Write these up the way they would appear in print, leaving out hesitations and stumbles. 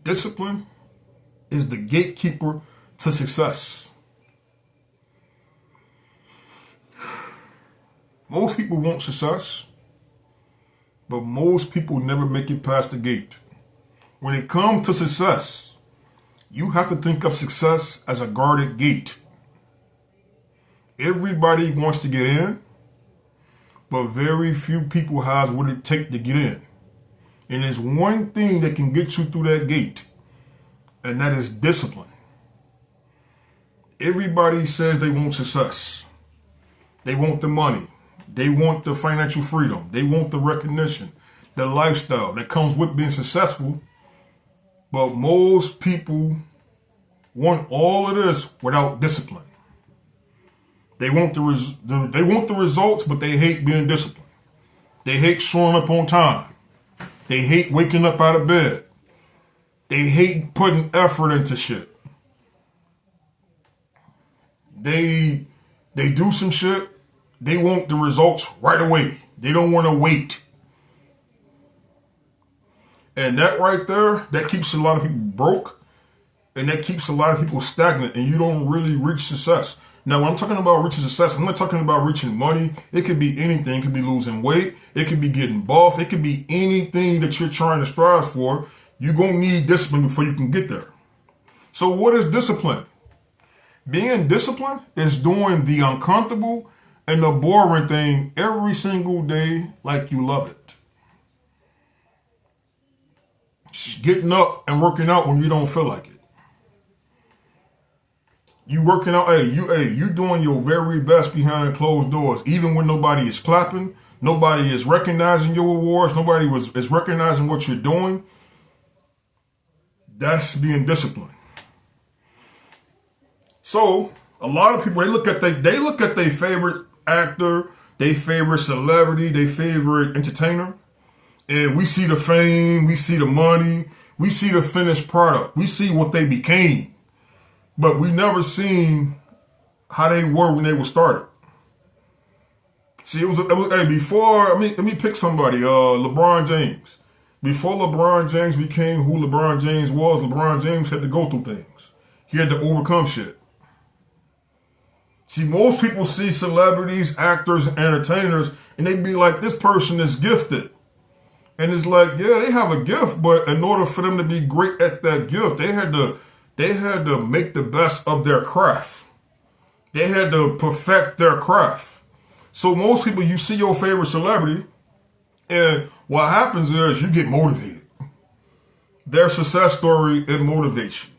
Discipline is the gatekeeper to success. Most people want success, but most people never make it past the gate. When it comes to success, you have to think of success as a guarded gate. Everybody wants to get in, but very few people have what it takes to get in. And there's one thing that can get you through that gate, and that is discipline. Everybody says they want success. They want the money. They want the financial freedom. They want the recognition, the lifestyle that comes with being successful. But most people want all of this without discipline. They want the results, but they hate being disciplined. They hate showing up on time. They hate waking up out of bed. They hate putting effort into shit. They do some shit. They want the results right away. They don't want to wait. And that right there, that keeps a lot of people broke. And that keeps a lot of people stagnant. And you don't really reach success. Now, when I'm talking about reaching success, I'm not talking about reaching money. It could be anything. It could be losing weight. It could be getting buff. It could be anything that you're trying to strive for. You're going to need discipline before you can get there. So what is discipline? Being disciplined is doing the uncomfortable and the boring thing every single day like you love it. Just getting up and working out when you don't feel like it. You working out, you doing your very best behind closed doors, even when nobody is clapping, nobody is recognizing your awards, nobody is recognizing what you're doing. That's being disciplined. So a lot of people, they look at their favorite actor, their favorite celebrity, their favorite entertainer, and we see the fame, we see the money, we see the finished product, we see what they became, but we never seen how they were when they were started. See, before, let me pick somebody, LeBron James. Before LeBron James became who LeBron James was, LeBron James had to go through things. He had to overcome shit. See, most people see celebrities, actors, entertainers, and they be like, this person is gifted. And it's like, yeah, they have a gift, but in order for them to be great at that gift, they had to make the best of their craft. They had to perfect their craft. So most people, you see your favorite celebrity, and what happens is you get motivated. Their success story, it motivates you.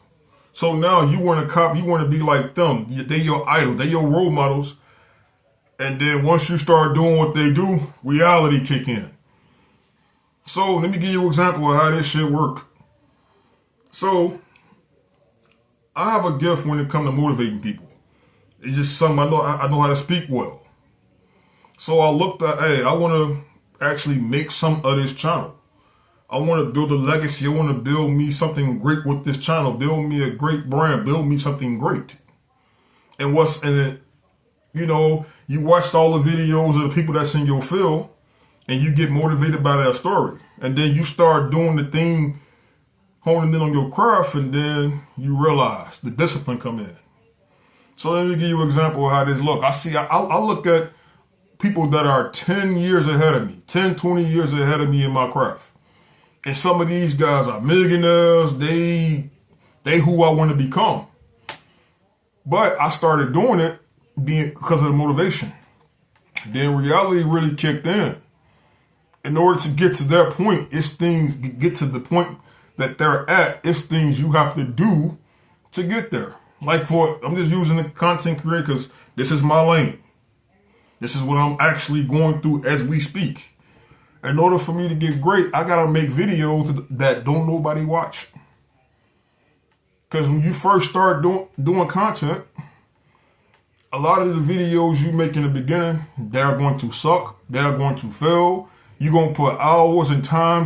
So now you want to be like them. They your idol, they your role models. And then once you start doing what they do, reality kick in. So let me give you an example of how this shit work. So I have a gift when it comes to motivating people. It's just something I know how to speak well. So I looked at, I want to actually make some of this channel. I want to build a legacy. I want to build me something great with this channel. Build me a great brand. Build me something great. And what's in it, you watched all the videos of the people that's in your field, and you get motivated by that story. And then you start doing the thing, honing in on your craft, and then you realize the discipline come in. So let me give you an example of how this look. I look at people that are 10 years ahead of me, 10, 20 years ahead of me in my craft. And some of these guys are millionaires. They who I want to become. But I started doing it because of the motivation. Then reality really kicked in. In order to get to their point, it's things get to the point that they're at. It's things you have to do to get there. Like I'm just using the content creator because this is my lane. This is what I'm actually going through as we speak. In order for me to get great, I gotta make videos that don't nobody watch. Because when you first start doing content, a lot of the videos you make in the beginning, they're going to suck. They're going to fail. You're gonna put hours and time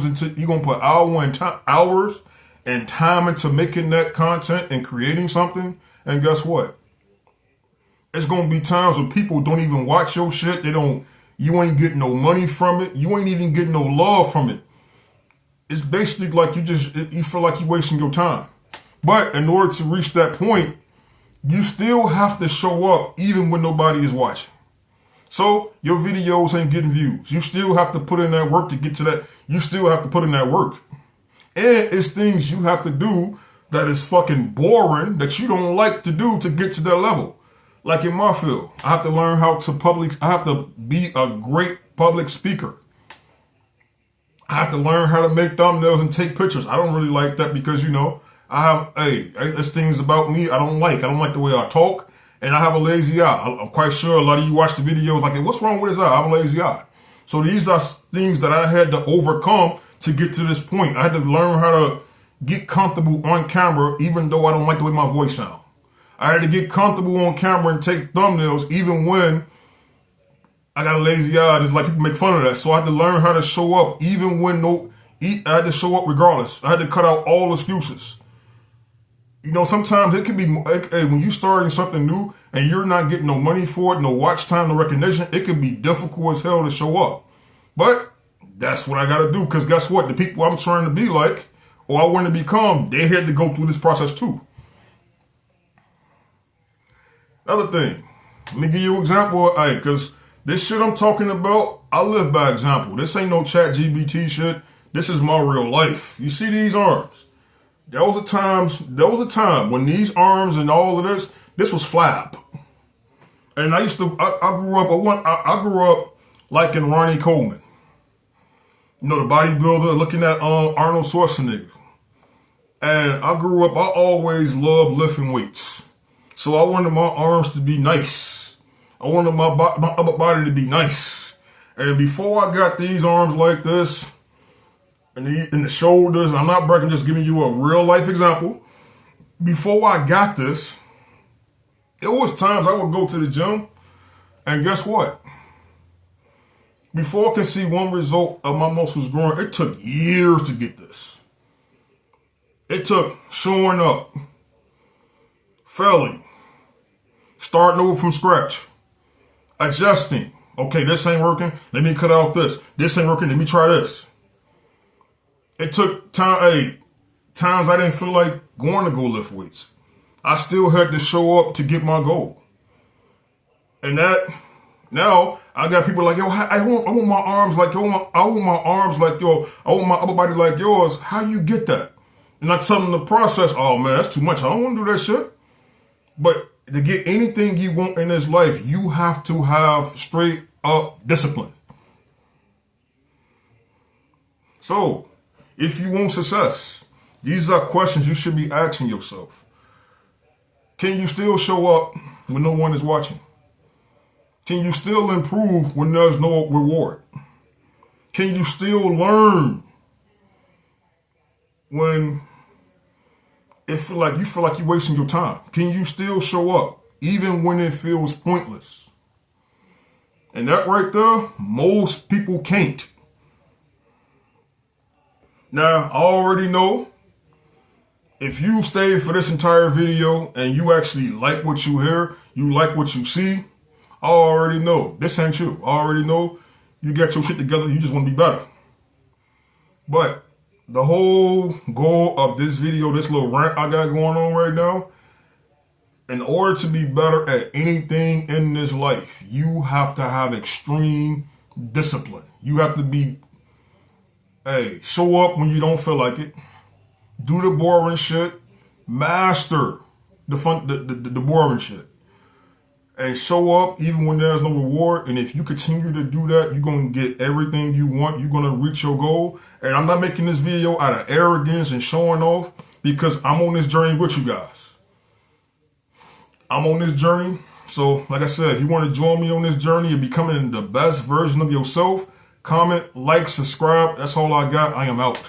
into making that content and creating something. And guess what? It's gonna be times when people don't even watch your shit. You ain't getting no money from it. You ain't even getting no love from it. it's basically like you feel like you're wasting your time. But in order to reach that point, you still have to show up even when nobody is watching. So your videos ain't getting views. You still have to put in that work to get to that. You still have to put in that work. And it's things you have to do that is fucking boring that you don't like to do to get to that level. Like in my field, I have to learn how to I have to be a great public speaker. I have to learn how to make thumbnails and take pictures. I don't really like that because, there's things about me I don't like. I don't like the way I talk, and I have a lazy eye. I'm quite sure a lot of you watch the videos like, hey, what's wrong with his eye? I have a lazy eye. So these are things that I had to overcome to get to this point. I had to learn how to get comfortable on camera, even though I don't like the way my voice sounds. I had to get comfortable on camera and take thumbnails, even when I got a lazy eye, and it's like people make fun of that. So I had to learn how to show up even when I had to show up regardless. I had to cut out all excuses. Sometimes it can be, when you starting something new and you're not getting no money for it, no watch time, no recognition, it can be difficult as hell to show up. But that's what I got to do, because guess what? The people I'm trying to be like, or I want to become, they had to go through this process too. Another thing, let me give you an example, because this shit I'm talking about, I live by example. This ain't no ChatGPT shit. This is my real life. You see these arms? There was a time when these arms and all of this was flab. And I grew up liking Ronnie Coleman. The bodybuilder, looking at Arnold Schwarzenegger. And I grew up, I always loved lifting weights. So I wanted my arms to be nice. I wanted my upper body to be nice. And before I got these arms like this, and the shoulders, I'm not bragging, just giving you a real life example. Before I got this, it was times I would go to the gym, and guess what? Before I could see one result of my muscles growing, it took years to get this. It took showing up, failing, starting over from scratch, adjusting. Okay, this ain't working. Let me cut out this. This ain't working. Let me try this. It took time. Times I didn't feel like going to go lift weights. I still had to show up to get my goal. And that now I got people like, yo, I want my arms like yo. I want my arms like yo. I want my upper body like yours. How you get that? And I tell them the process. Oh man, that's too much. I don't want to do that shit. But to get anything you want in this life, you have to have straight up discipline. So, if you want success, these are questions you should be asking yourself. Can you still show up when no one is watching? Can you still improve when there's no reward? Can you still learn when you feel like you're wasting your time? Can you still show up even when it feels pointless? And that right there, most people can't. Now, I already know if you stay for this entire video and you actually like what you hear, you like what you see, I already know this ain't you. I already know you got your shit together. You just want to be better. But the whole goal of this video, this little rant I got going on right now, in order to be better at anything in this life, you have to have extreme discipline. You have to be, show up when you don't feel like it. Do the boring shit. Master the boring shit. And show up even when there's no reward. And if you continue to do that, you're going to get everything you want. You're going to reach your goal. And I'm not making this video out of arrogance and showing off, because I'm on this journey with you guys. I'm on this journey. So, like I said, if you want to join me on this journey of becoming the best version of yourself, comment, like, subscribe. That's all I got. I am out.